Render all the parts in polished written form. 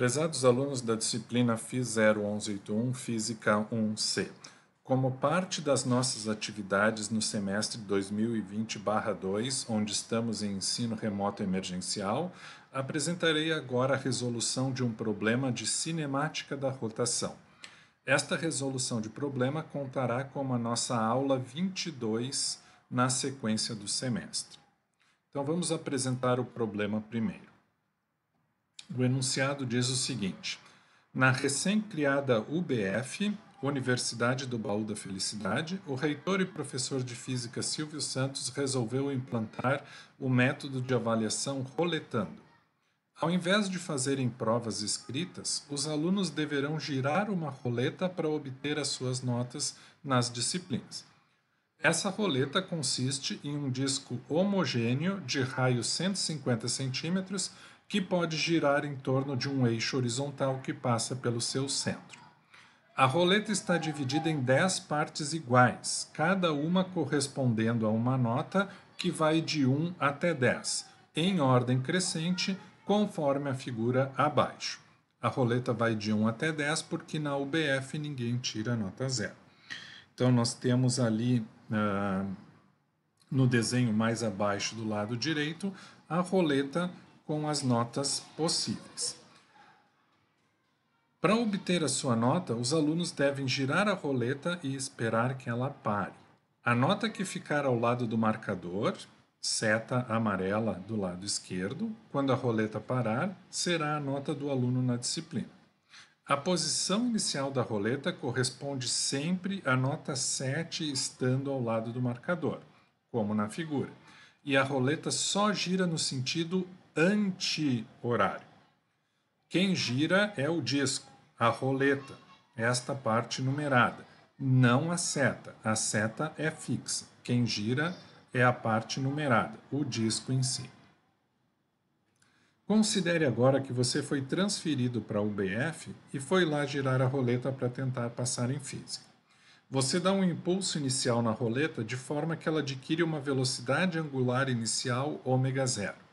Prezados alunos da disciplina FIS 0181, Física 1C, como parte das nossas atividades no semestre 2020/2, onde estamos em ensino remoto emergencial, apresentarei agora a resolução de um problema de cinemática da rotação. Esta resolução de problema contará com a nossa aula 22 na sequência do semestre. Então vamos apresentar o problema primeiro. O enunciado diz o seguinte: na recém-criada UBF, Universidade do Baú da Felicidade, o reitor e professor de física Silvio Santos resolveu implantar o método de avaliação roletando. Ao invés de fazerem provas escritas, os alunos deverão girar uma roleta para obter as suas notas nas disciplinas. Essa roleta consiste em um disco homogêneo de raio 150 centímetros que pode girar em torno de um eixo horizontal que passa pelo seu centro. A roleta está dividida em 10 partes iguais, cada uma correspondendo a uma nota que vai de 1 até 10, em ordem crescente, conforme a figura abaixo. A roleta vai de 1 até 10 porque na UBF ninguém tira nota zero. Então nós temos ali no desenho mais abaixo do lado direito a roleta com as notas possíveis. Para obter a sua nota, os alunos devem girar a roleta e esperar que ela pare. A nota que ficar ao lado do marcador, seta amarela do lado esquerdo, quando a roleta parar, será a nota do aluno na disciplina. A posição inicial da roleta corresponde sempre à nota 7 estando ao lado do marcador, como na figura, e a roleta só gira no sentido anti-horário. Quem gira é o disco, a roleta, esta parte numerada, não a seta. A seta é fixa. Quem gira é a parte numerada, o disco em si. Considere agora que você foi transferido para a UBF e foi lá girar a roleta para tentar passar em física. Você dá um impulso inicial na roleta de forma que ela adquire uma velocidade angular inicial ômega zero.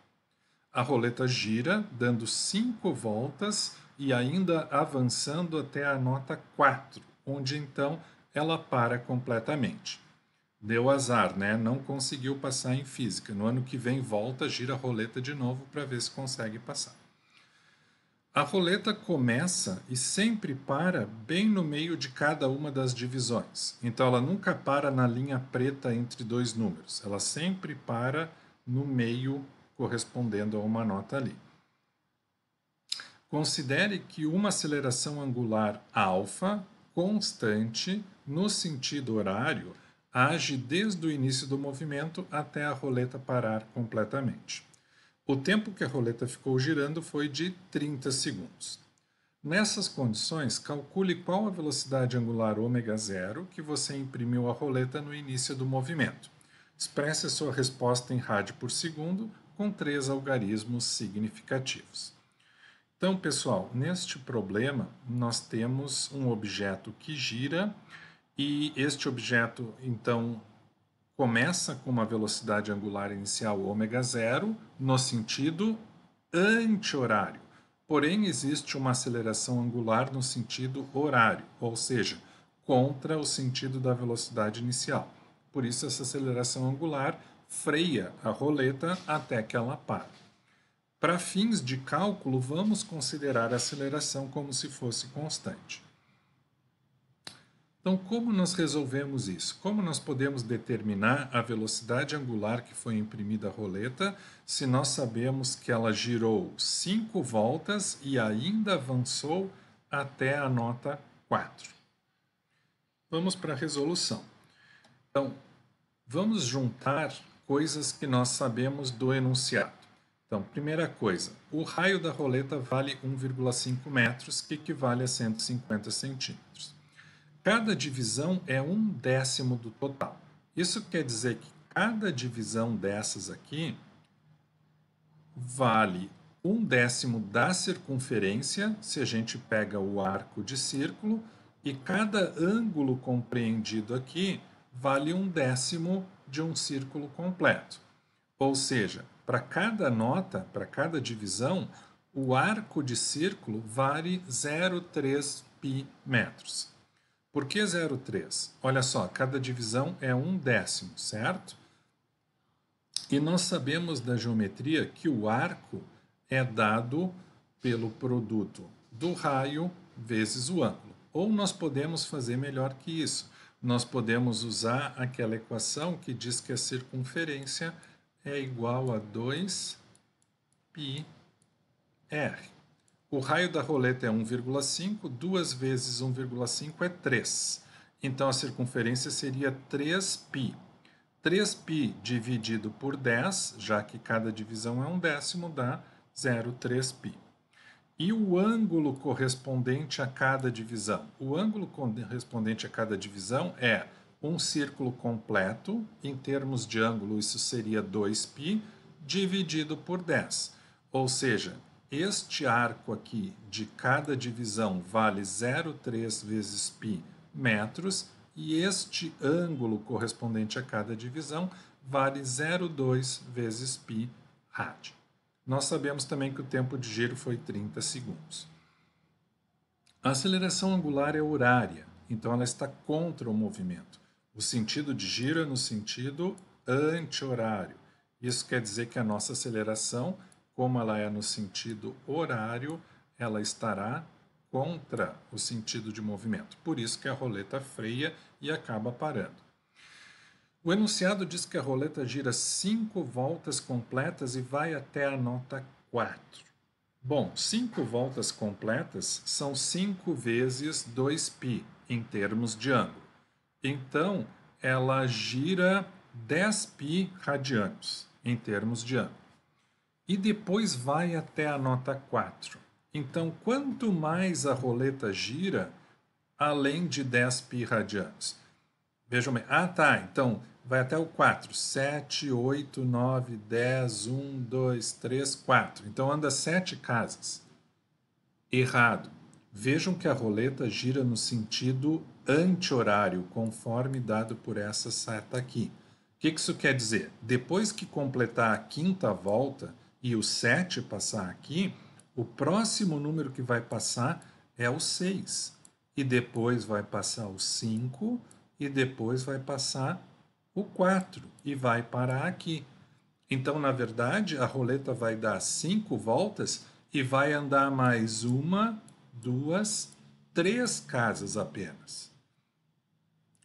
A roleta gira, dando 5 voltas e ainda avançando até a nota 4, onde então ela para completamente. Deu azar, né? Não conseguiu passar em física. No ano que vem volta, gira a roleta de novo para ver se consegue passar. A roleta começa e sempre para bem no meio de cada uma das divisões. Então ela nunca para na linha preta entre dois números. Ela sempre para no meio correspondendo a uma nota ali. Considere que uma aceleração angular alfa constante no sentido horário age desde o início do movimento até a roleta parar completamente. O tempo que a roleta ficou girando foi de 30 segundos. Nessas condições, calcule qual a velocidade angular ômega0 que você imprimiu à roleta no início do movimento. Expresse a sua resposta em rádio por segundo com 3 algarismos significativos. Então, pessoal, neste problema nós temos um objeto que gira e este objeto, então, começa com uma velocidade angular inicial ômega0 no sentido anti-horário. Porém, existe uma aceleração angular no sentido horário, ou seja, contra o sentido da velocidade inicial. Por isso, essa aceleração angular freia a roleta até que ela pare. Para fins de cálculo, vamos considerar a aceleração como se fosse constante. Então, como nós resolvemos isso? Como nós podemos determinar a velocidade angular que foi imprimida à roleta se nós sabemos que ela girou 5 voltas e ainda avançou até a nota 4? Vamos para a resolução. Então, vamos juntar coisas que nós sabemos do enunciado. Então, primeira coisa, o raio da roleta vale 1,5 metros, que equivale a 150 centímetros. Cada divisão é 1/10 do total. Isso quer dizer que cada divisão dessas aqui vale 1/10 da circunferência, se a gente pega o arco de círculo, e cada ângulo compreendido aqui vale 1/10 de um círculo completo. Ou seja, para cada nota, para cada divisão, o arco de círculo vale 0,3 π metros. Por que 0,3? Olha só, cada divisão é 1/10, certo? E nós sabemos da geometria que o arco é dado pelo produto do raio vezes o ângulo. Ou nós podemos fazer melhor que isso. Nós podemos usar aquela equação que diz que a circunferência é igual a 2πr. O raio da roleta é 1,5, 2 vezes 1,5 é 3. Então a circunferência seria 3π. 3π dividido por 10, já que cada divisão é 1/10, dá 0,3π. E o ângulo correspondente a cada divisão? O ângulo correspondente a cada divisão é um círculo completo, em termos de ângulo isso seria 2π, dividido por 10. Ou seja, este arco aqui de cada divisão vale 0,3 vezes π metros, e este ângulo correspondente a cada divisão vale 0,2 vezes π rádio. Nós sabemos também que o tempo de giro foi 30 segundos. A aceleração angular é horária, então ela está contra o movimento. O sentido de giro é no sentido anti-horário. Isso quer dizer que a nossa aceleração, como ela é no sentido horário, ela estará contra o sentido de movimento. Por isso que a roleta freia e acaba parando. O enunciado diz que a roleta gira 5 voltas completas e vai até a nota 4. Bom, 5 voltas completas são 5 vezes 2π em termos de ângulo. Então, ela gira 10π radianos em termos de ângulo. E depois vai até a nota 4. Então, quanto mais a roleta gira, além de 10π radianos? Vejam bem. Ah, tá. Então, vai até o 4. 7, 8, 9, 10, 1, 2, 3, 4. Então, anda 7 casas. Errado. Vejam que a roleta gira no sentido anti-horário, conforme dado por essa seta aqui. O que isso quer dizer? Depois que completar a quinta volta e o 7 passar aqui, o próximo número que vai passar é o 6. E depois vai passar o 5, e depois vai passar o 4 e vai parar aqui. Então, na verdade, a roleta vai dar 5 voltas e vai andar mais 1, 2, 3 casas apenas.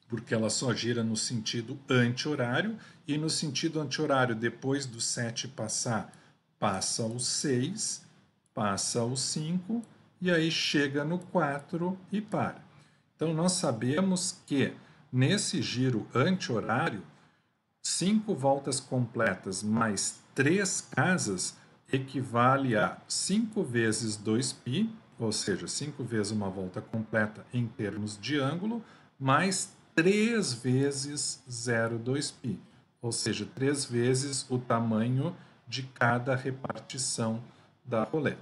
Porque ela só gira no sentido anti-horário, e no sentido anti-horário, depois do 7 passar, passa o 6, passa o 5, e aí chega no 4 e para. Então, nós sabemos que nesse giro anti-horário, 5 voltas completas mais 3 casas equivale a 5 vezes 2π, ou seja, 5 vezes uma volta completa em termos de ângulo, mais 3 vezes 0,2π, ou seja, 3 vezes o tamanho de cada repartição da roleta.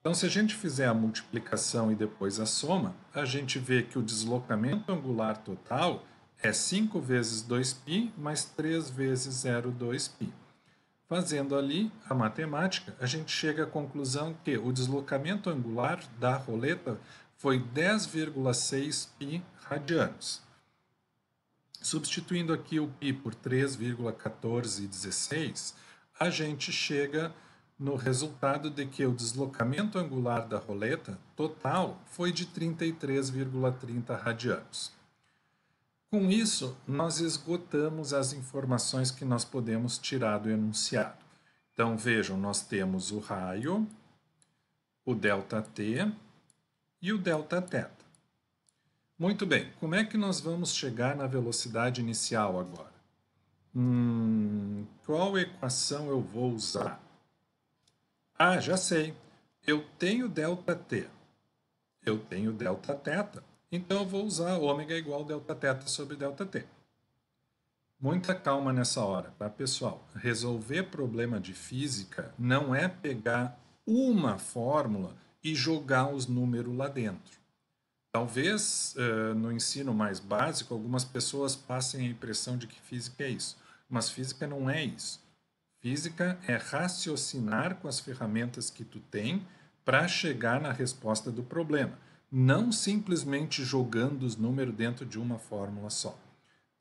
Então, se a gente fizer a multiplicação e depois a soma, a gente vê que o deslocamento angular total é 5 vezes 2π mais 3 vezes 0,2π. Fazendo ali a matemática, a gente chega à conclusão que o deslocamento angular da roleta foi 10,6 π radianos. Substituindo aqui o π por 3,1416, a gente chega no resultado de que o deslocamento angular da roleta total foi de 33,30 radianos. Com isso, nós esgotamos as informações que nós podemos tirar do enunciado. Então, vejam, nós temos o raio, o ΔT e o Δθ. Muito bem, como é que nós vamos chegar na velocidade inicial agora? Qual equação eu vou usar? Ah, já sei. Eu tenho ΔT. Eu tenho Δθ. Então, eu vou usar ômega igual Δθ sobre ΔT. Muita calma nessa hora, tá, pessoal? Resolver problema de física não é pegar uma fórmula e jogar os números lá dentro. Talvez, no ensino mais básico, algumas pessoas passem a impressão de que física é isso. Mas física não é isso. Física é raciocinar com as ferramentas que tu tem para chegar na resposta do problema, não simplesmente jogando os números dentro de uma fórmula só.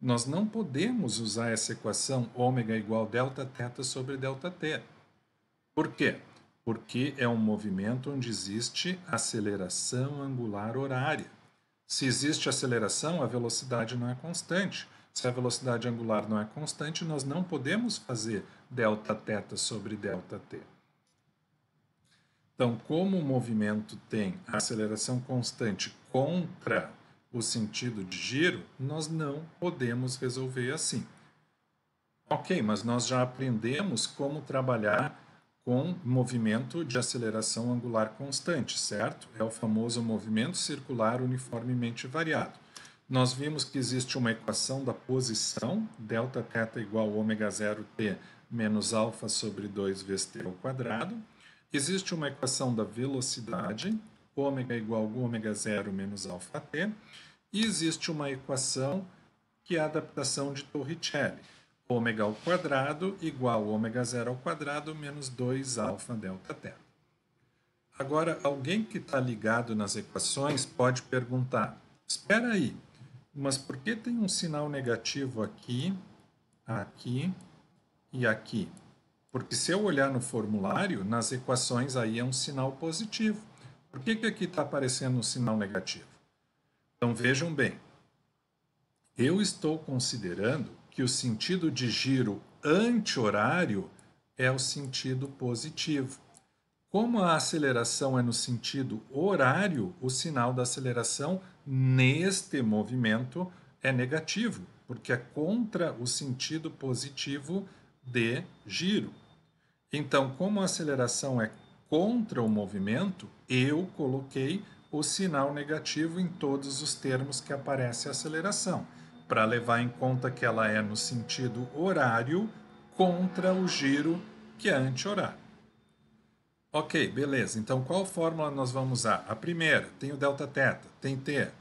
Nós não podemos usar essa equação ômega igual delta θ sobre delta t. Por quê? Porque é um movimento onde existe aceleração angular horária. Se existe aceleração, a velocidade não é constante. Se a velocidade angular não é constante, nós não podemos fazer delta θ sobre delta t. Então, como o movimento tem aceleração constante contra o sentido de giro, nós não podemos resolver assim. Ok, mas nós já aprendemos como trabalhar com movimento de aceleração angular constante, certo? É o famoso movimento circular uniformemente variado. Nós vimos que existe uma equação da posição, delta θ igual a ômega 0t menos alfa sobre 2 vezes t ao quadrado. Existe uma equação da velocidade, ômega igual a ômega 0 menos alfa t. E existe uma equação que é a adaptação de Torricelli, ômega ao quadrado igual a ômega 0 ao quadrado menos 2 alfa delta θ. Agora, alguém que está ligado nas equações pode perguntar, espera aí, mas por que tem um sinal negativo aqui, aqui e aqui? Porque se eu olhar no formulário, nas equações aí é um sinal positivo. Por que aqui está aparecendo um sinal negativo? Então vejam bem, eu estou considerando que o sentido de giro anti-horário é o sentido positivo. Como a aceleração é no sentido horário, o sinal da aceleração neste movimento é negativo, porque é contra o sentido positivo de giro. Então, como a aceleração é contra o movimento, eu coloquei o sinal negativo em todos os termos que aparece a aceleração, para levar em conta que ela é no sentido horário contra o giro que é anti-horário. Ok, beleza. Então, qual fórmula nós vamos usar? A primeira, tem o delta θ, tem t.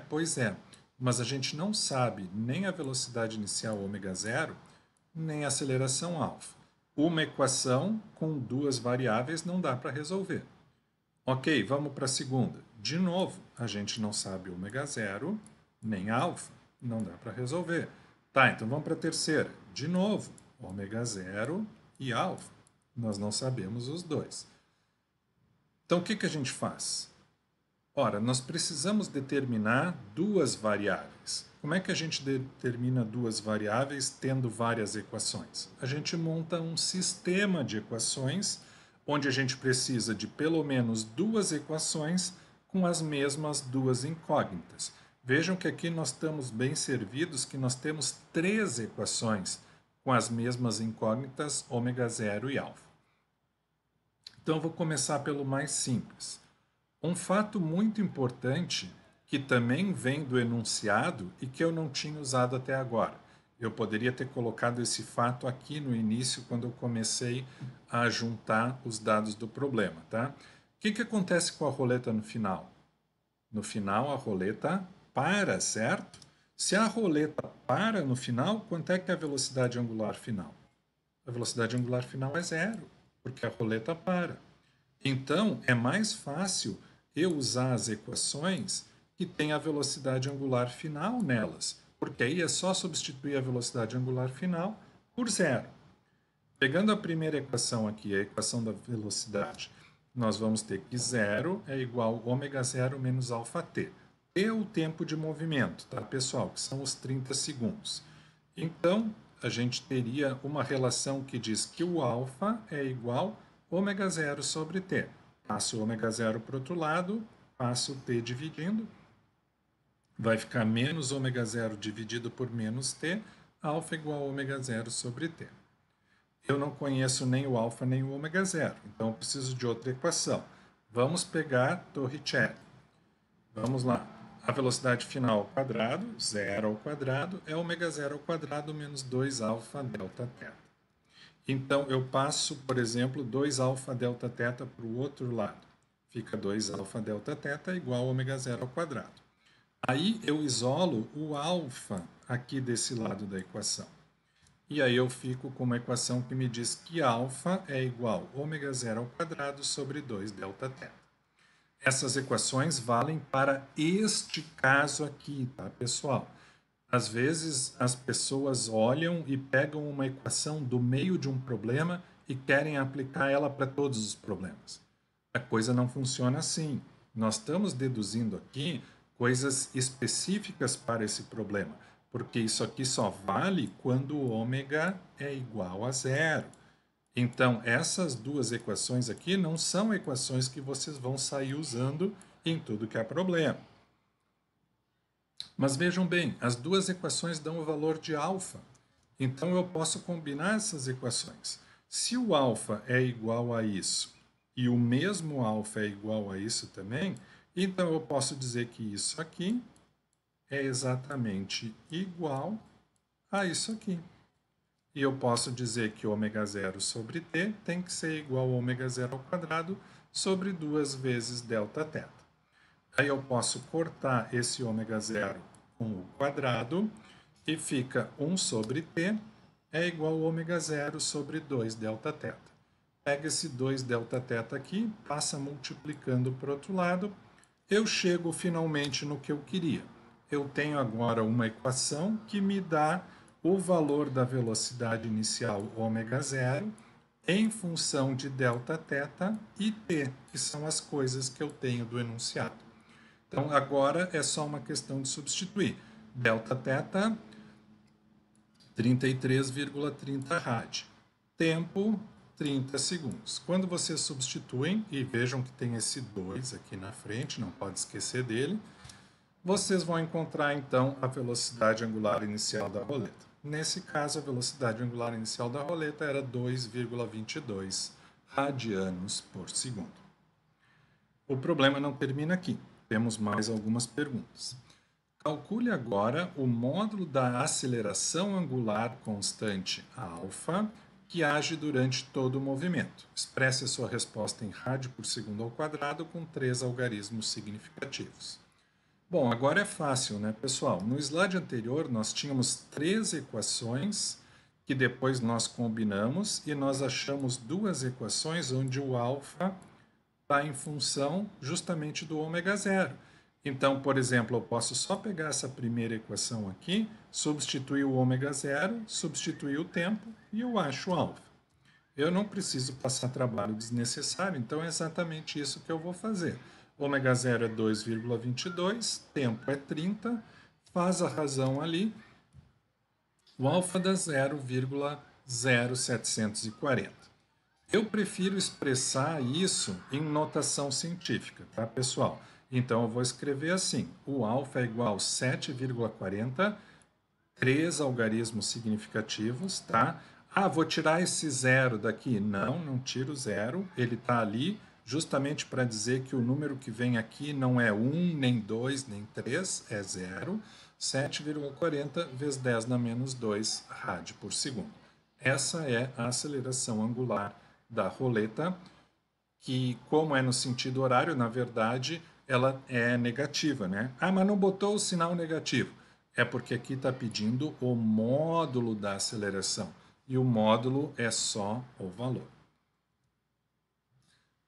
Pois é. Mas a gente não sabe nem a velocidade inicial ômega 0, nem a aceleração alfa. Uma equação com duas variáveis não dá para resolver. Ok, vamos para a segunda. De novo, a gente não sabe ômega 0, nem alfa. Não dá para resolver. Tá, então vamos para a terceira. De novo, ômega 0 e alfa. Nós não sabemos os dois. Então, o que a gente faz? Ora, nós precisamos determinar duas variáveis. Como é que a gente determina duas variáveis tendo várias equações? A gente monta um sistema de equações onde a gente precisa de pelo menos duas equações com as mesmas duas incógnitas. Vejam que aqui nós estamos bem servidos, que nós temos três equações com as mesmas incógnitas ômega 0 e alfa. Então, vou começar pelo mais simples. Um fato muito importante que também vem do enunciado e que eu não tinha usado até agora. Eu poderia ter colocado esse fato aqui no início, quando eu comecei a juntar os dados do problema, tá? O que acontece com a roleta no final? No final, a roleta para, certo? Se a roleta para no final, quanto é que é a velocidade angular final? A velocidade angular final é zero, porque a roleta para. Então, é mais fácil eu usar as equações que têm a velocidade angular final nelas, porque aí é só substituir a velocidade angular final por zero. Pegando a primeira equação aqui, a equação da velocidade, nós vamos ter que zero é igual a ômega 0 menos alfa t. T é o tempo de movimento, tá, pessoal? Que são os 30 segundos. Então, a gente teria uma relação que diz que o alfa é igual a ômega 0 sobre t. Passo o ômega 0 para o outro lado, passo o t dividindo, vai ficar menos ômega 0 dividido por menos t, alfa igual a ômega 0 sobre t. Eu não conheço nem o alfa nem o ômega 0, então eu preciso de outra equação. Vamos pegar Torricelli. Vamos lá. A velocidade final ao quadrado, 0 ao quadrado, é ômega 0 ao quadrado menos 2 alfa delta θ. Então, eu passo, por exemplo, 2 alfa delta θ para o outro lado. Fica 2 alfa delta θ igual a ômega 0 ao quadrado. Aí eu isolo o alfa aqui desse lado da equação. E aí eu fico com uma equação que me diz que alfa é igual a ômega zero ao quadrado sobre 2 delta θ. Essas equações valem para este caso aqui, tá, pessoal? Às vezes as pessoas olham e pegam uma equação do meio de um problema e querem aplicar ela para todos os problemas. A coisa não funciona assim. Nós estamos deduzindo aqui coisas específicas para esse problema, porque isso aqui só vale quando o ômega é igual a zero. Então, essas duas equações aqui não são equações que vocês vão sair usando em tudo que é problema. Mas vejam bem, as duas equações dão o valor de alfa. Então eu posso combinar essas equações. Se o alfa é igual a isso e o mesmo alfa é igual a isso também, então eu posso dizer que isso aqui é exatamente igual a isso aqui. E eu posso dizer que ômega zero sobre t tem que ser igual a ômega zero ao quadrado sobre 2 vezes delta θ. Aí eu posso cortar esse ômega zero com o quadrado e fica 1 sobre t é igual a ômega zero sobre 2 delta θ. Pega esse 2 delta θ aqui, passa multiplicando para o outro lado, eu chego finalmente no que eu queria. Eu tenho agora uma equação que me dá o valor da velocidade inicial ômega zero em função de delta θ e t, que são as coisas que eu tenho do enunciado. Então, agora é só uma questão de substituir. Delta θ, 33,30 rad. Tempo, 30 segundos. Quando vocês substituem, e vejam que tem esse 2 aqui na frente, não pode esquecer dele, vocês vão encontrar, então, a velocidade angular inicial da roleta. Nesse caso, a velocidade angular inicial da roleta era 2,22 radianos por segundo. O problema não termina aqui. Temos mais algumas perguntas. Calcule agora o módulo da aceleração angular constante alfa que age durante todo o movimento. Expresse a sua resposta em rádio por segundo ao quadrado com 3 algarismos significativos. Bom, agora é fácil, né, pessoal? No slide anterior nós tínhamos 3 equações que depois nós combinamos e nós achamos 2 equações onde o alfa está em função justamente do ômega zero. Então, por exemplo, eu posso só pegar essa primeira equação aqui, substituir o ômega zero, substituir o tempo e eu acho o alfa. Eu não preciso passar trabalho desnecessário, então é exatamente isso que eu vou fazer. Ômega zero é 2,22, tempo é 30, faz a razão ali, o alfa dá 0,0740. Eu prefiro expressar isso em notação científica, tá, pessoal? Então, eu vou escrever assim, o alfa é igual a 7,40, 3 algarismos significativos, tá? Ah, vou tirar esse zero daqui. Não, não tiro o zero, ele está ali justamente para dizer que o número que vem aqui não é 1, nem 2, nem 3, é zero. 7,40 vezes 10 na menos 2 rádio por segundo. Essa é a aceleração angular da roleta, que, como é no sentido horário, na verdade, ela é negativa, né? Ah, mas não botou o sinal negativo. É porque aqui está pedindo o módulo da aceleração. E o módulo é só o valor.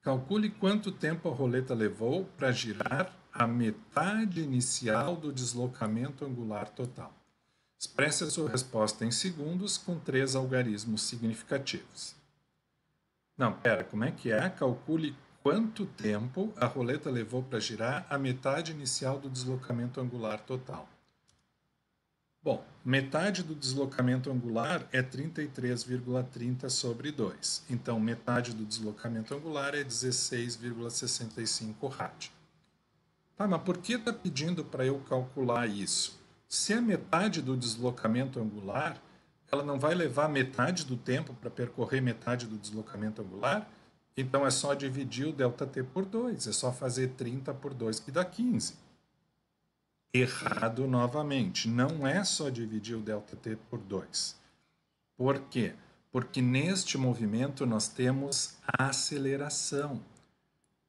Calcule quanto tempo a roleta levou para girar a metade inicial do deslocamento angular total. Expresse a sua resposta em segundos com 3 algarismos significativos. Não, pera, como é que é? Calcule quanto tempo a roleta levou para girar a metade inicial do deslocamento angular total. Bom, metade do deslocamento angular é 33,30 sobre 2. Então, metade do deslocamento angular é 16,65 rádio. Tá, mas por que está pedindo para eu calcular isso? Se é metade do deslocamento angular, ela não vai levar metade do tempo para percorrer metade do deslocamento angular? Então é só dividir o ΔT por 2, é só fazer 30 por 2 que dá 15. Errado novamente, não é só dividir o ΔT por 2. Por quê? Porque neste movimento nós temos aceleração. O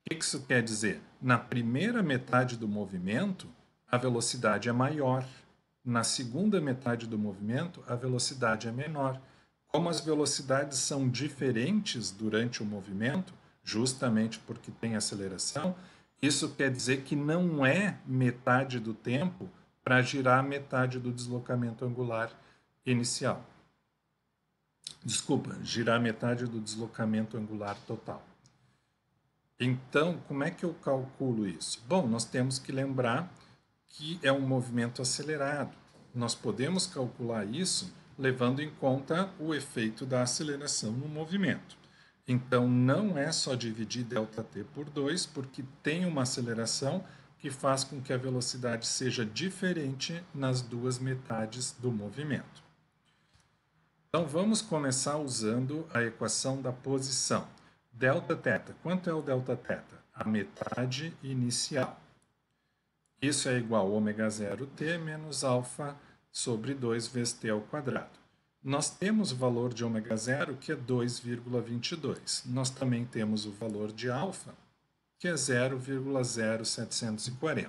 que isso quer dizer? Na primeira metade do movimento, a velocidade é maior. Na segunda metade do movimento, a velocidade é menor. Como as velocidades são diferentes durante o movimento, justamente porque tem aceleração, isso quer dizer que não é metade do tempo para girar metade do deslocamento angular inicial. Desculpa, girar metade do deslocamento angular total. Então, como é que eu calculo isso? Bom, nós temos que lembrar que é um movimento acelerado. Nós podemos calcular isso levando em conta o efeito da aceleração no movimento. Então, não é só dividir ΔT por 2, porque tem uma aceleração que faz com que a velocidade seja diferente nas duas metades do movimento. Então, vamos começar usando a equação da posição. Δθ. Quanto é o Δθ? A metade inicial. Isso é igual a ω0t menos alfa sobre 2 vezes t ao quadrado. Nós temos o valor de ω0, que é 2,22. Nós também temos o valor de alfa, que é 0,0740.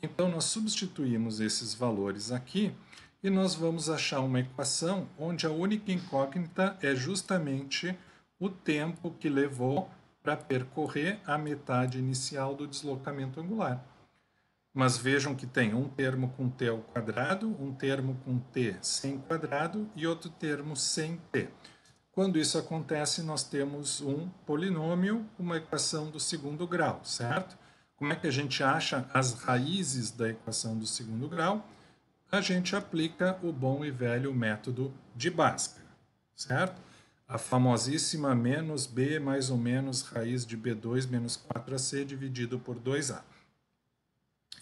Então, nós substituímos esses valores aqui e nós vamos achar uma equação onde a única incógnita é justamente o tempo que levou para percorrer a metade inicial do deslocamento angular. Mas vejam que tem um termo com t ao quadrado, um termo com t sem quadrado e outro termo sem t. Quando isso acontece, nós temos um polinômio, uma equação do segundo grau, certo? Como é que a gente acha as raízes da equação do segundo grau? A gente aplica o bom e velho método de Bhaskara, certo? A famosíssima menos b mais ou menos raiz de b2 menos 4ac dividido por 2a.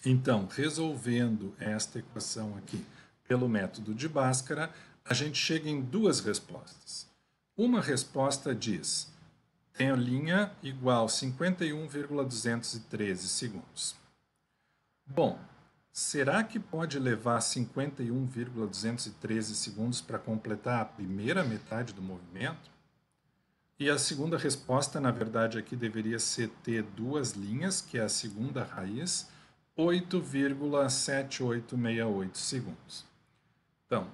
Então, resolvendo esta equação aqui pelo método de Bhaskara, a gente chega em duas respostas. Uma resposta diz, tem a linha igual 51,213 segundos. Bom, será que pode levar 51,213 segundos para completar a primeira metade do movimento? E a segunda resposta, na verdade, aqui deveria ser ter duas linhas, que é a segunda raiz, 8,7868 segundos. Então,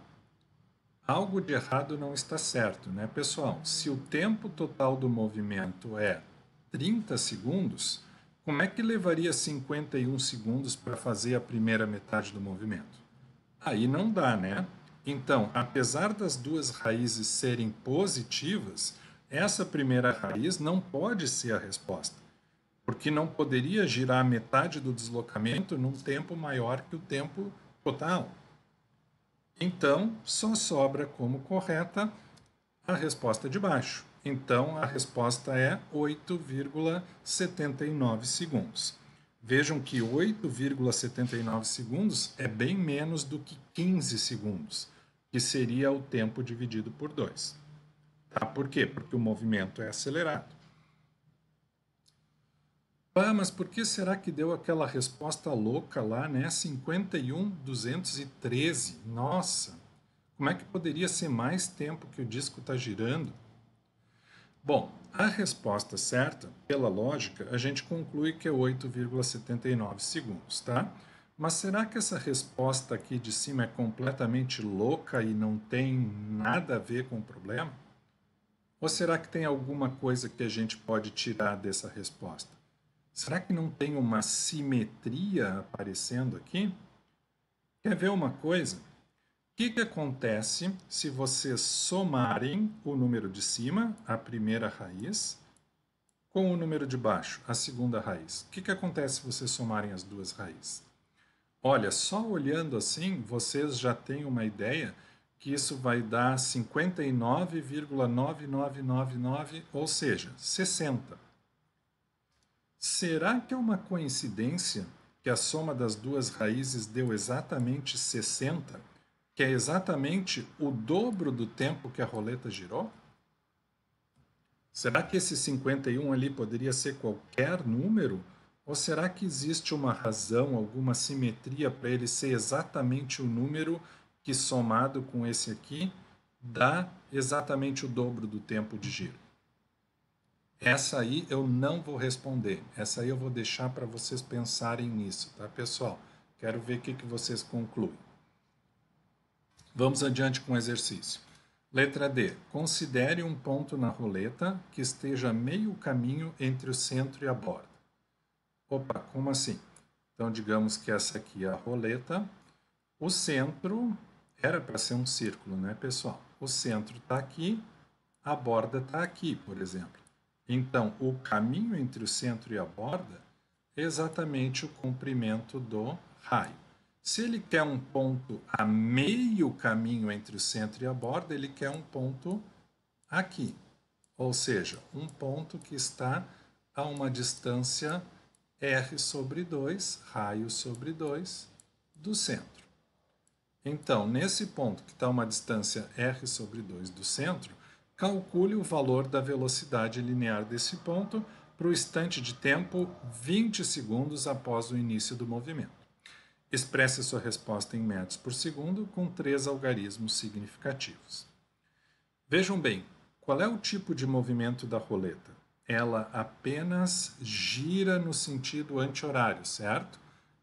algo de errado não está certo, né, pessoal? Se o tempo total do movimento é 30 segundos, como é que levaria 51 segundos para fazer a primeira metade do movimento? Aí não dá, né? Então, apesar das duas raízes serem positivas, essa primeira raiz não pode ser a resposta, porque não poderia girar metade do deslocamento num tempo maior que o tempo total. Então, só sobra como correta a resposta de baixo. Então, a resposta é 8,79 segundos. Vejam que 8,79 segundos é bem menos do que 15 segundos, que seria o tempo dividido por 2. Tá? Por quê? Porque o movimento é acelerado. Ah, mas por que será que deu aquela resposta louca lá, né? 51,213. Nossa, como é que poderia ser mais tempo que o disco está girando? Bom, a resposta certa, pela lógica, a gente conclui que é 8,79 segundos, tá? Mas será que essa resposta aqui de cima é completamente louca e não tem nada a ver com o problema? Ou será que tem alguma coisa que a gente pode tirar dessa resposta? Será que não tem uma simetria aparecendo aqui? Quer ver uma coisa? O que acontece se vocês somarem o número de cima, a primeira raiz, com o número de baixo, a segunda raiz? O que acontece se vocês somarem as duas raízes? Olha, só olhando assim, vocês já têm uma ideia que isso vai dar 59,9999, ou seja, 60. Será que é uma coincidência que a soma das duas raízes deu exatamente 60, que é exatamente o dobro do tempo que a roleta girou? Será que esse 51 ali poderia ser qualquer número? Ou será que existe uma razão, alguma simetria para ele ser exatamente o número que, somado com esse aqui, dá exatamente o dobro do tempo de giro? Essa aí eu não vou responder. Essa aí eu vou deixar para vocês pensarem nisso, tá, pessoal? Quero ver o que vocês concluem. Vamos adiante com o exercício. Letra D. Considere um ponto na roleta que esteja meio caminho entre o centro e a borda. Opa, como assim? Então, digamos que essa aqui é a roleta. O centro era para ser um círculo, né, pessoal? O centro está aqui, a borda está aqui, por exemplo. Então, o caminho entre o centro e a borda é exatamente o comprimento do raio. Se ele quer um ponto a meio caminho entre o centro e a borda, ele quer um ponto aqui. Ou seja, um ponto que está a uma distância r sobre 2, raio sobre 2, do centro. Então, nesse ponto que está a uma distância r sobre 2 do centro, calcule o valor da velocidade linear desse ponto para o instante de tempo 20 segundos após o início do movimento. Expresse sua resposta em metros por segundo com 3 algarismos significativos. Vejam bem, qual é o tipo de movimento da roleta? Ela apenas gira no sentido anti-horário, certo?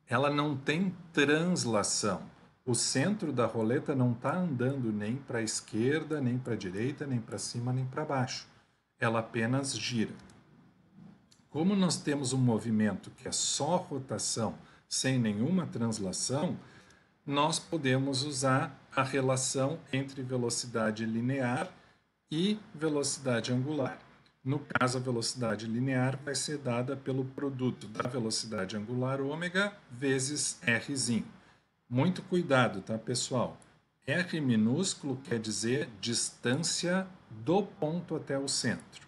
Ela não tem translação. O centro da roleta não está andando nem para a esquerda, nem para a direita, nem para cima, nem para baixo. Ela apenas gira. Como nós temos um movimento que é só rotação, sem nenhuma translação, nós podemos usar a relação entre velocidade linear e velocidade angular. No caso, a velocidade linear vai ser dada pelo produto da velocidade angular ômega vezes rzinho. Muito cuidado, tá, pessoal? R minúsculo quer dizer distância do ponto até o centro.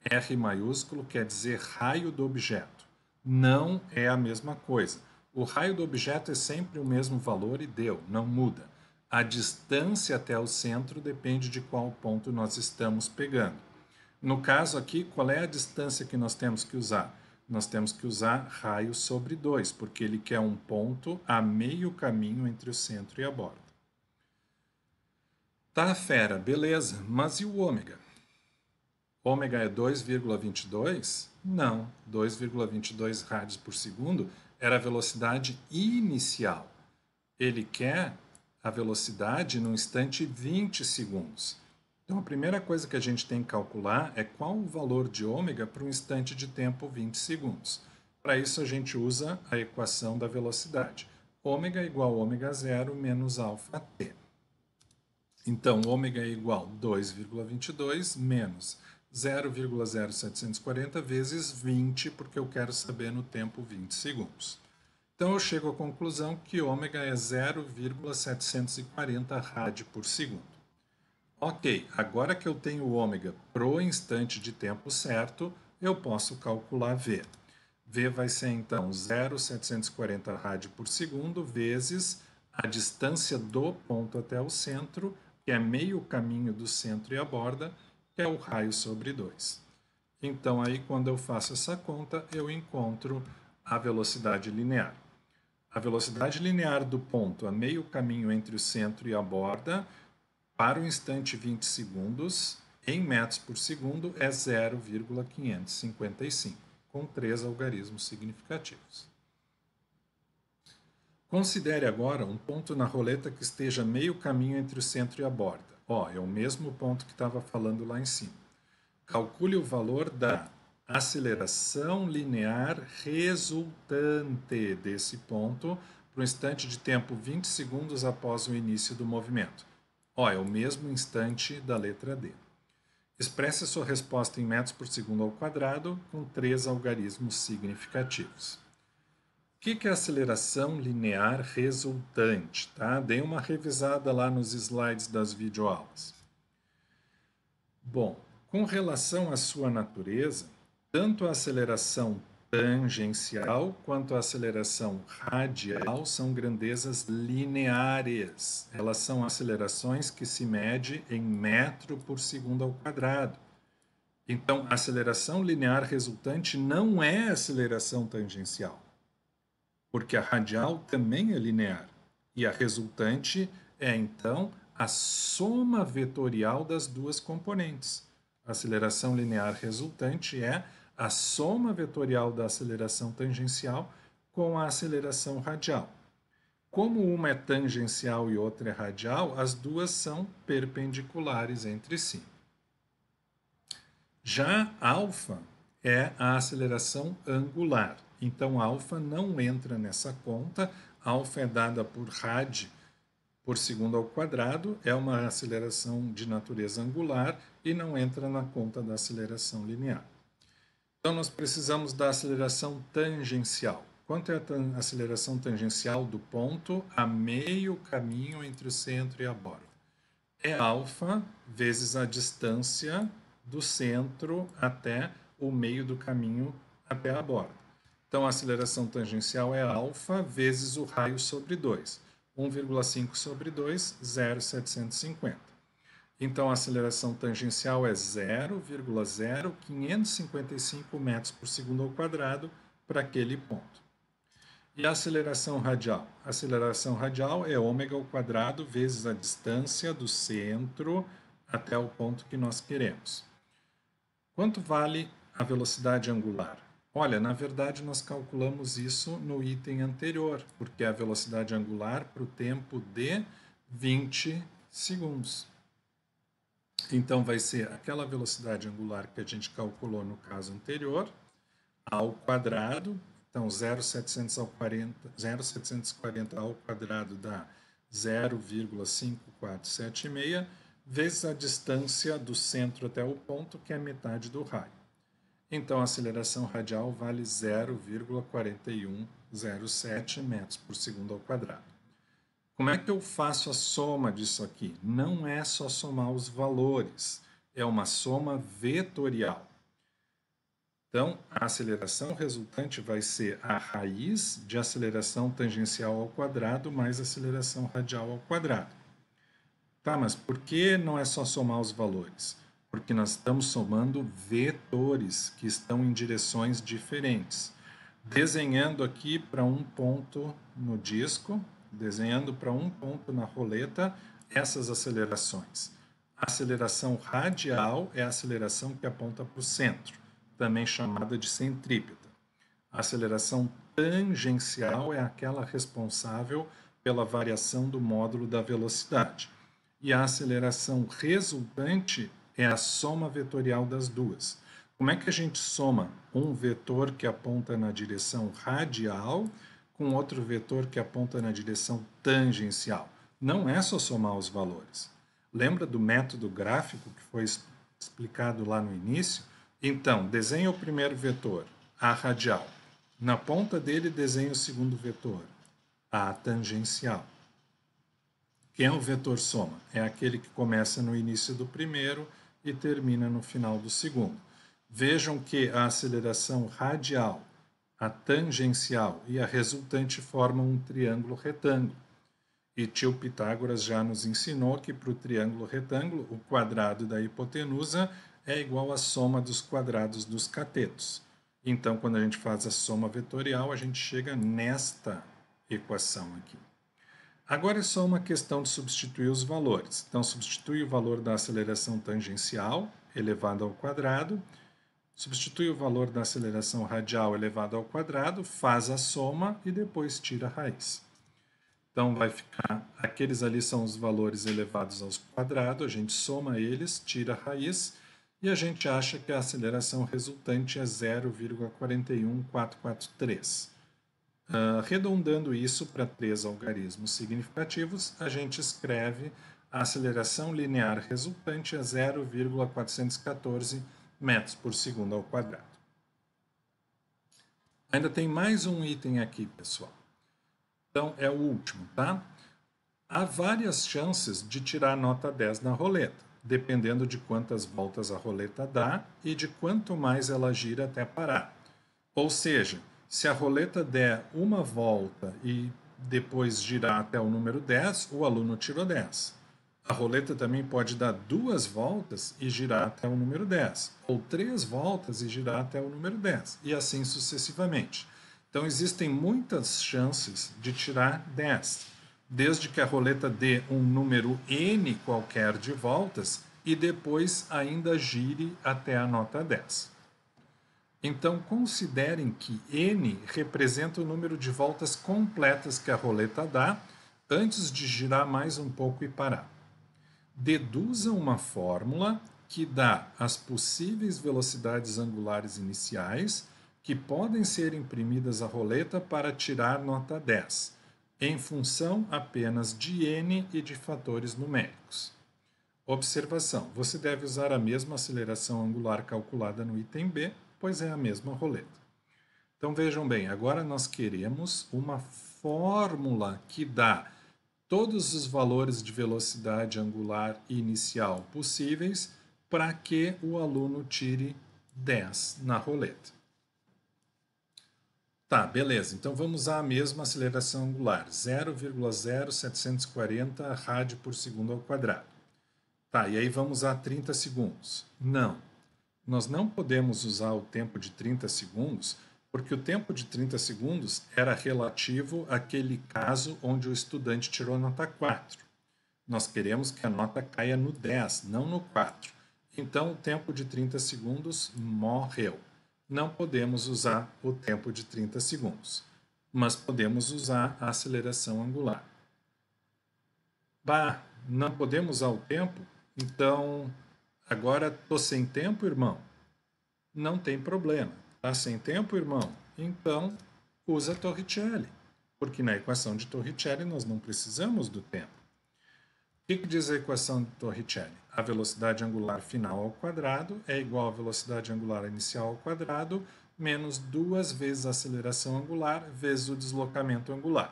R maiúsculo quer dizer raio do objeto. Não é a mesma coisa. O raio do objeto é sempre o mesmo valor e deu, não muda. A distância até o centro depende de qual ponto nós estamos pegando. No caso aqui, qual é a distância que nós temos que usar? Nós temos que usar raio sobre 2, porque ele quer um ponto a meio caminho entre o centro e a borda. Tá, fera, beleza, mas e o ômega? Ômega é 2,22? Não, 2,22 rádios por segundo era a velocidade inicial. Ele quer a velocidade no instante 20 segundos. Então, a primeira coisa que a gente tem que calcular é qual o valor de ômega para um instante de tempo 20 segundos. Para isso, a gente usa a equação da velocidade. Ômega é igual a ômega zero menos alfa t. Então, ômega é igual a 2,22 menos 0,0740 vezes 20, porque eu quero saber no tempo 20 segundos. Então, eu chego à conclusão que ômega é 0,740 rádio por segundo. Ok, agora que eu tenho o ômega pro instante de tempo certo, eu posso calcular V. V vai ser, então, 0,740 rádio por segundo vezes a distância do ponto até o centro, que é meio caminho do centro e a borda, que é o raio sobre 2. Então, aí, quando eu faço essa conta, eu encontro a velocidade linear. A velocidade linear do ponto a meio caminho entre o centro e a borda, para o instante 20 segundos, em metros por segundo, é 0,555, com 3 algarismos significativos. Considere agora um ponto na roleta que esteja meio caminho entre o centro e a borda. Ó, é o mesmo ponto que estava falando lá em cima. Calcule o valor da aceleração linear resultante desse ponto para o instante de tempo 20 segundos após o início do movimento. Ó, é o mesmo instante da letra D. Expresse sua resposta em metros por segundo ao quadrado com 3 algarismos significativos. O que é aceleração linear resultante? Tá? Dei uma revisada lá nos slides das videoaulas. Bom, com relação à sua natureza, tanto a aceleração tangencial quanto a aceleração radial são grandezas lineares. Elas são acelerações que se mede em metro por segundo ao quadrado. Então, a aceleração linear resultante não é aceleração tangencial, porque a radial também é linear. E a resultante é, então, a soma vetorial das duas componentes. A aceleração linear resultante é a soma vetorial da aceleração tangencial com a aceleração radial. Como uma é tangencial e outra é radial, as duas são perpendiculares entre si. Já alfa é a aceleração angular. Então, alfa não entra nessa conta. Alfa é dada por rad por segundo ao quadrado, é uma aceleração de natureza angular e não entra na conta da aceleração linear. Então, nós precisamos da aceleração tangencial. Quanto é a aceleração tangencial do ponto a meio caminho entre o centro e a borda? É alfa vezes a distância do centro até o meio do caminho até a borda. Então, a aceleração tangencial é alfa vezes o raio sobre 2. 1,5 sobre 2, 0,750. Então, a aceleração tangencial é 0,0555 metros por segundo ao quadrado para aquele ponto. E a aceleração radial? A aceleração radial é ômega ao quadrado vezes a distância do centro até o ponto que nós queremos. Quanto vale a velocidade angular? Olha, na verdade nós calculamos isso no item anterior, porque é a velocidade angular para o tempo de 20 segundos. Então vai ser aquela velocidade angular que a gente calculou no caso anterior, ao quadrado. Então, 0,740 ao quadrado dá 0,5476, vezes a distância do centro até o ponto, que é metade do raio. Então, a aceleração radial vale 0,4107 metros por segundo ao quadrado. Como é que eu faço a soma disso aqui? Não é só somar os valores, é uma soma vetorial. Então, a aceleração resultante vai ser a raiz de aceleração tangencial ao quadrado mais aceleração radial ao quadrado. Tá, mas por que não é só somar os valores? Porque nós estamos somando vetores que estão em direções diferentes. Desenhando aqui para um ponto no disco, desenhando para um ponto na roleta, essas acelerações. A aceleração radial é a aceleração que aponta para o centro, também chamada de centrípeta. A aceleração tangencial é aquela responsável pela variação do módulo da velocidade. E a aceleração resultante é a soma vetorial das duas. Como é que a gente soma um vetor que aponta na direção radial com outro vetor que aponta na direção tangencial? Não é só somar os valores. Lembra do método gráfico que foi explicado lá no início? Então, desenha o primeiro vetor, a radial. Na ponta dele, desenha o segundo vetor, a tangencial. Quem é o vetor soma? É aquele que começa no início do primeiro e termina no final do segundo. Vejam que a aceleração radial, a tangencial e a resultante formam um triângulo retângulo. E tio Pitágoras já nos ensinou que para o triângulo retângulo, o quadrado da hipotenusa é igual à soma dos quadrados dos catetos. Então, quando a gente faz a soma vetorial, a gente chega nesta equação aqui. Agora é só uma questão de substituir os valores. Então, substitui o valor da aceleração tangencial elevado ao quadrado, substitui o valor da aceleração radial elevado ao quadrado, faz a soma e depois tira a raiz. Então, vai ficar, aqueles ali são os valores elevados ao quadrado, a gente soma eles, tira a raiz, e a gente acha que a aceleração resultante é 0,41443. Arredondando isso para 3 algarismos significativos, a gente escreve a aceleração linear resultante a 0,414 metros por segundo ao quadrado. Ainda tem mais um item aqui, pessoal. Então, é o último, tá? Há várias chances de tirar nota 10 na roleta, dependendo de quantas voltas a roleta dá e de quanto mais ela gira até parar. Ou seja, se a roleta der uma volta e depois girar até o número 10, o aluno tirou 10. A roleta também pode dar 2 voltas e girar até o número 10, ou 3 voltas e girar até o número 10, e assim sucessivamente. Então, existem muitas chances de tirar 10, desde que a roleta dê um número n qualquer de voltas e depois ainda gire até a nota 10. Então, considerem que n representa o número de voltas completas que a roleta dá antes de girar mais um pouco e parar. Deduza uma fórmula que dá as possíveis velocidades angulares iniciais que podem ser imprimidas à roleta para tirar nota 10, em função apenas de n e de fatores numéricos. Observação: você deve usar a mesma aceleração angular calculada no item B, pois é a mesma roleta. Então vejam bem, agora nós queremos uma fórmula que dá todos os valores de velocidade angular inicial possíveis para que o aluno tire 10 na roleta. Tá, beleza. Então vamos usar a mesma aceleração angular, 0,0740 rádio por segundo ao quadrado. Tá, e aí vamos usar 30 segundos. Não, nós não podemos usar o tempo de 30 segundos, porque o tempo de 30 segundos era relativo àquele caso onde o estudante tirou nota 4. Nós queremos que a nota caia no 10, não no 4. Então o tempo de 30 segundos morreu. Não podemos usar o tempo de 30 segundos, mas podemos usar a aceleração angular. Bah, não podemos usar o tempo? Então, agora estou sem tempo, irmão? Não tem problema. Está sem tempo, irmão? Então, usa Torricelli, porque na equação de Torricelli nós não precisamos do tempo. O que diz a equação de Torricelli? A velocidade angular final ao quadrado é igual à velocidade angular inicial ao quadrado menos 2 vezes a aceleração angular vezes o deslocamento angular.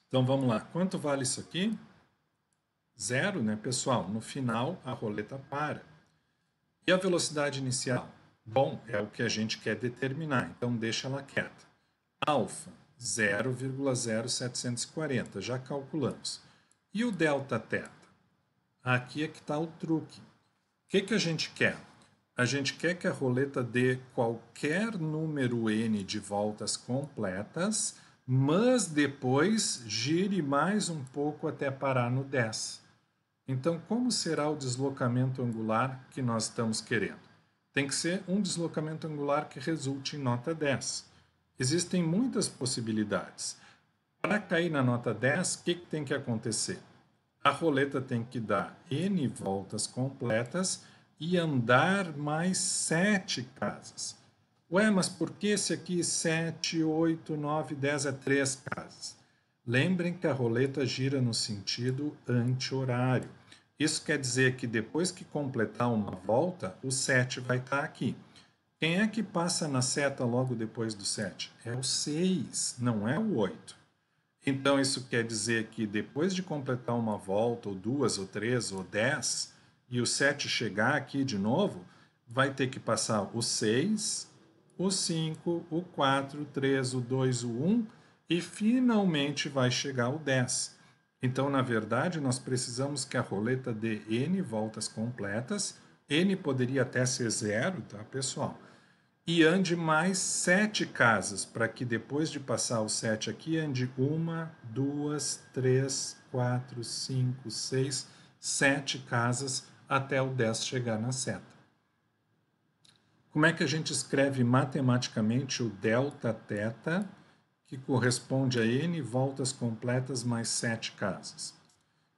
Então vamos lá. Quanto vale isso aqui? 0, né, pessoal? No final, a roleta para. E a velocidade inicial? Bom, é o que a gente quer determinar, então deixa ela quieta. Alfa, 0,0740, já calculamos. E o delta θ? Aqui é que está o truque. O que a gente quer? A gente quer que a roleta dê qualquer número n de voltas completas, mas depois gire mais um pouco até parar no 10. Então, como será o deslocamento angular que nós estamos querendo? Tem que ser um deslocamento angular que resulte em nota 10. Existem muitas possibilidades. Para cair na nota 10, o que tem que acontecer? A roleta tem que dar n voltas completas e andar mais 7 casas. Ué, mas por que esse aqui 7, 8, 9, 10 é 3 casas? Lembrem que a roleta gira no sentido anti-horário. Isso quer dizer que depois que completar uma volta, o 7 vai estar aqui. Quem é que passa na seta logo depois do 7? É o 6, não é o 8. Então, isso quer dizer que depois de completar uma volta, ou 2, ou 3, ou 10, e o 7 chegar aqui de novo, vai ter que passar o 6, o 5, o 4, o 3, o 2, o 1, e finalmente vai chegar o 10. Então, na verdade, nós precisamos que a roleta dê n voltas completas, n poderia até ser 0, tá, pessoal? E ande mais 7 casas, para que depois de passar o 7 aqui, ande 1, 2, 3, 4, 5, 6, 7 casas até o 10 chegar na seta. Como é que a gente escreve matematicamente o delta θ, que corresponde a n voltas completas mais 7 casas?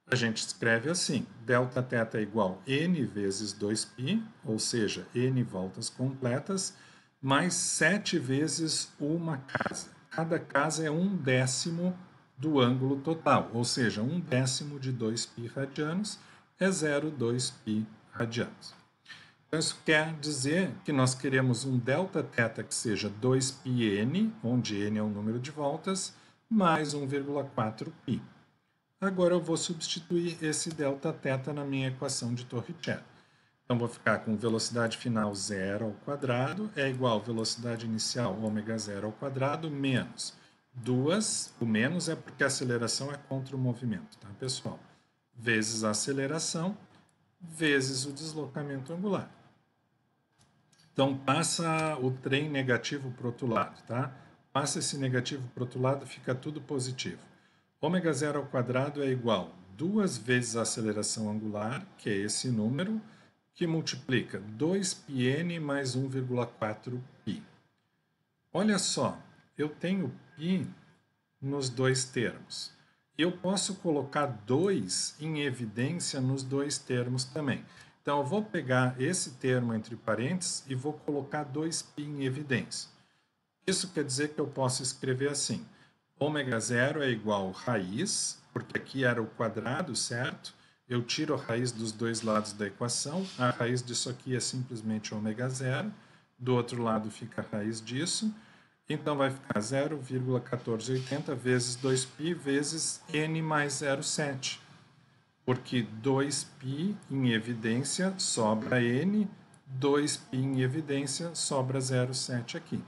A gente escreve assim, delta θ é igual a n vezes 2π, ou seja, n voltas completas, mais 7 vezes uma casa. Cada casa é 1/10 do ângulo total, ou seja, 1/10 de 2π radianos é 0,2π radianos. Então, isso quer dizer que nós queremos um delta θ que seja 2πn, onde n é o número de voltas, mais 1,4π. Agora eu vou substituir esse delta θ na minha equação de Torricelli. Então, vou ficar com velocidade final 0 ao quadrado é igual a velocidade inicial ω0 ao quadrado menos 2, o menos é porque a aceleração é contra o movimento, tá, pessoal? Vezes a aceleração, vezes o deslocamento angular. Então, passa o trem negativo para o outro lado, tá? Passa esse negativo para o outro lado, fica tudo positivo. ω0 ao quadrado é igual a 2 vezes a aceleração angular, que é esse número, que multiplica 2πn mais 1,4π. Olha só, eu tenho π nos dois termos. Eu posso colocar 2 em evidência nos dois termos também. Então, eu vou pegar esse termo entre parênteses e vou colocar 2π em evidência. Isso quer dizer que eu posso escrever assim: ômega zero é igual a raiz, porque aqui era o quadrado, certo? Eu tiro a raiz dos dois lados da equação. A raiz disso aqui é simplesmente ômega zero. Do outro lado fica a raiz disso. Então, vai ficar 0,1480 vezes 2π vezes n mais 0,7. Porque 2π em evidência sobra n, 2π em evidência sobra 0,7 aqui.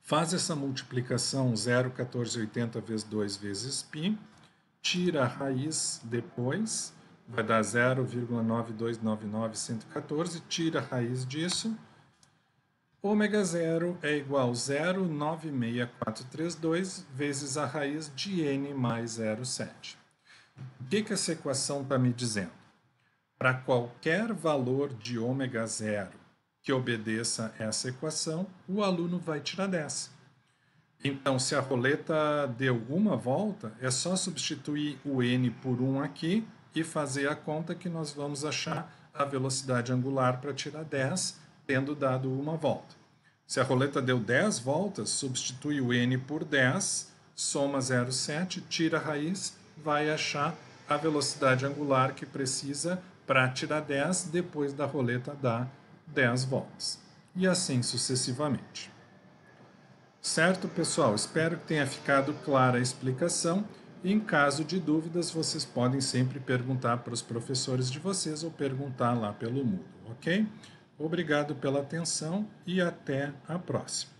Faz essa multiplicação 0,1480 vezes 2 vezes π, tira a raiz depois, vai dar 0,9299114, tira a raiz disso. Ômega zero é igual a 0,96432 vezes a raiz de n mais 0,7. O que essa equação está me dizendo? Para qualquer valor de ômega zero que obedeça essa equação, o aluno vai tirar 10. Então, se a roleta deu uma volta, é só substituir o n por 1 aqui e fazer a conta que nós vamos achar a velocidade angular para tirar 10, tendo dado uma volta. Se a roleta deu 10 voltas, substitui o n por 10, soma 0,7, tira a raiz, vai achar a velocidade angular que precisa para tirar 10 depois da roleta dar 10 voltas. E assim sucessivamente. Certo, pessoal? Espero que tenha ficado clara a explicação. E em caso de dúvidas, vocês podem sempre perguntar para os professores de vocês ou perguntar lá pelo Moodle, ok? Obrigado pela atenção e até a próxima.